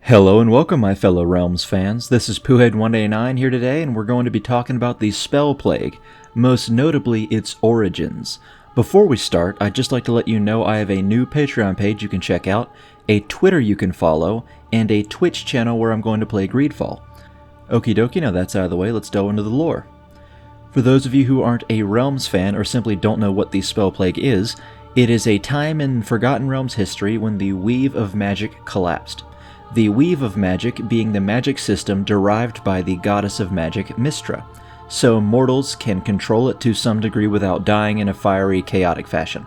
Hello and welcome, my fellow Realms fans. This is Poohead189 here today, and we're going to be talking about the Spellplague, most notably its origins. Before we start, I'd just like to let you know I have a new Patreon page you can check out, a Twitter you can follow, and a Twitch channel where I'm going to play Greedfall. Okie dokie, now that's out of the way, let's delve into the lore. For those of you who aren't a Realms fan or simply don't know what the Spellplague is, it is a time in Forgotten Realms history when the Weave of Magic collapsed. The Weave of Magic being the magic system derived by the goddess of magic, Mystra, so mortals can control it to some degree without dying in a fiery, chaotic fashion.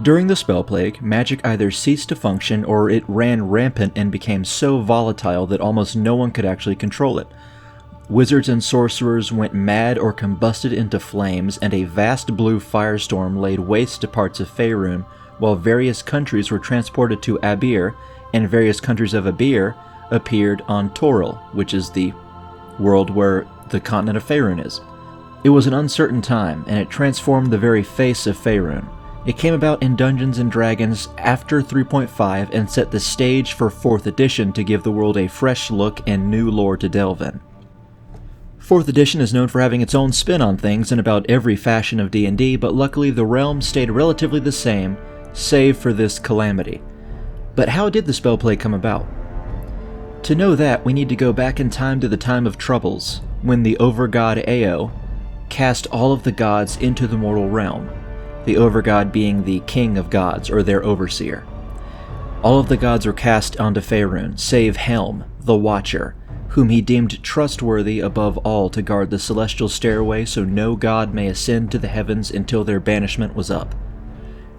During the Spellplague, magic either ceased to function or it ran rampant and became so volatile that almost no one could actually control it. Wizards and sorcerers went mad or combusted into flames, and a vast blue firestorm laid waste to parts of Faerun, while various countries were transported to Abir, and various countries of Abir appeared on Toril, which is the world where the continent of Faerun is. It was an uncertain time, and it transformed the very face of Faerun. It came about in Dungeons & Dragons after 3.5 and set the stage for 4th edition to give the world a fresh look and new lore to delve in. 4th edition is known for having its own spin on things in about every fashion of D&D, but luckily the realm stayed relatively the same, save for this calamity. But how did the Spellplague come about? To know that, we need to go back in time to the time of Troubles, when the Overgod Ao cast all of the gods into the mortal realm, the Overgod being the king of gods, or their overseer. All of the gods were cast onto Faerun, save Helm, the Watcher, whom he deemed trustworthy above all to guard the celestial stairway so no god may ascend to the heavens until their banishment was up.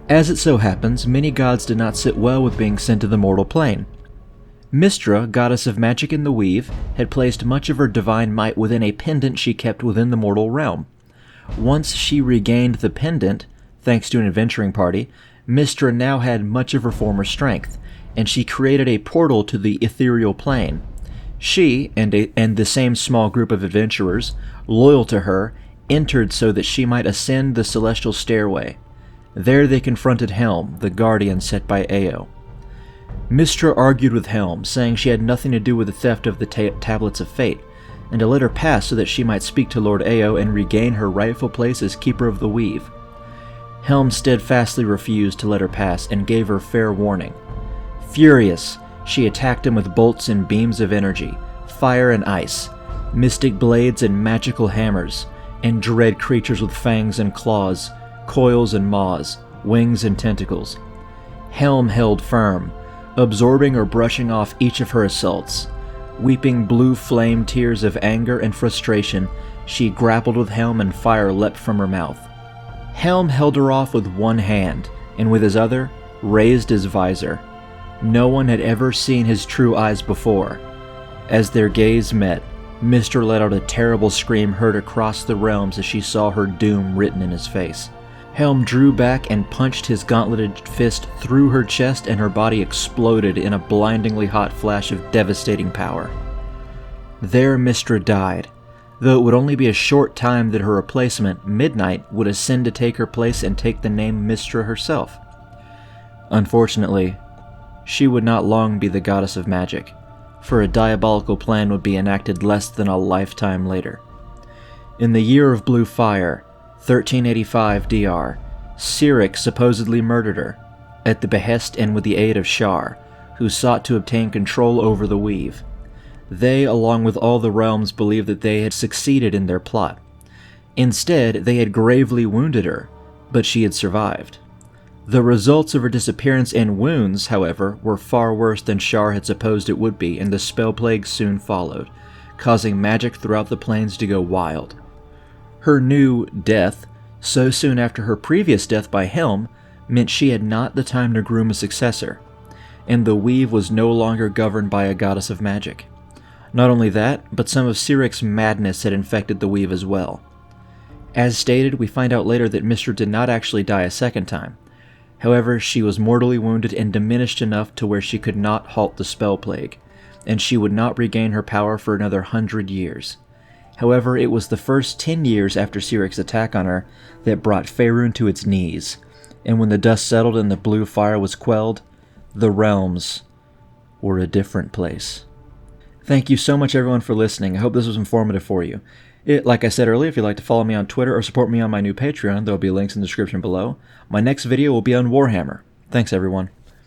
As it so happens, many gods did not sit well with being sent to the mortal plane. Mystra, goddess of magic in the Weave, had placed much of her divine might within a pendant she kept within the mortal realm. Once she regained the pendant, thanks to an adventuring party, Mystra now had much of her former strength, and she created a portal to the ethereal plane. She, and the same small group of adventurers, loyal to her, entered so that she might ascend the celestial stairway. There they confronted Helm, the guardian set by Ao. Mystra argued with Helm, saying she had nothing to do with the theft of the Tablets of Fate, and to let her pass so that she might speak to Lord Ao and regain her rightful place as Keeper of the Weave. Helm steadfastly refused to let her pass and gave her fair warning. Furious, she attacked him with bolts and beams of energy, fire and ice, mystic blades and magical hammers, and dread creatures with fangs and claws, coils and maws, wings and tentacles. Helm held firm, absorbing or brushing off each of her assaults. Weeping blue flame tears of anger and frustration, she grappled with Helm and fire leapt from her mouth. Helm held her off with one hand, and with his other, raised his visor. No one had ever seen his true eyes before. As their gaze met, Mystra let out a terrible scream heard across the realms as she saw her doom written in his face. Helm drew back and punched his gauntleted fist through her chest, and her body exploded in a blindingly hot flash of devastating power. There Mystra died, though it would only be a short time that her replacement, Midnight, would ascend to take her place and take the name Mystra herself. Unfortunately, she would not long be the goddess of magic, for a diabolical plan would be enacted less than a lifetime later. In the year of Blue Fire, 1385 DR, Cyric supposedly murdered her, at the behest and with the aid of Shar, who sought to obtain control over the Weave. They, along with all the realms, believed that they had succeeded in their plot. Instead, they had gravely wounded her, but she had survived. The results of her disappearance and wounds, however, were far worse than Shar had supposed it would be, and the Spellplague soon followed, causing magic throughout the plains to go wild. Her new death, so soon after her previous death by Helm, meant she had not the time to groom a successor, and the Weave was no longer governed by a goddess of magic. Not only that, but some of Cyric's madness had infected the Weave as well. As stated, we find out later that Mystra did not actually die a second time. However, she was mortally wounded and diminished enough to where she could not halt the Spellplague, and she would not regain her power for another 100 years. However, it was the first 10 years after Cyric's attack on her that brought Faerun to its knees, and when the dust settled and the blue fire was quelled, the realms or a different place. Thank you so much, everyone, for listening. I hope this was informative for you. Like I said earlier, if you'd like to follow me on Twitter or support me on my new Patreon, there will be links in the description below. My next video will be on Warhammer. Thanks, everyone.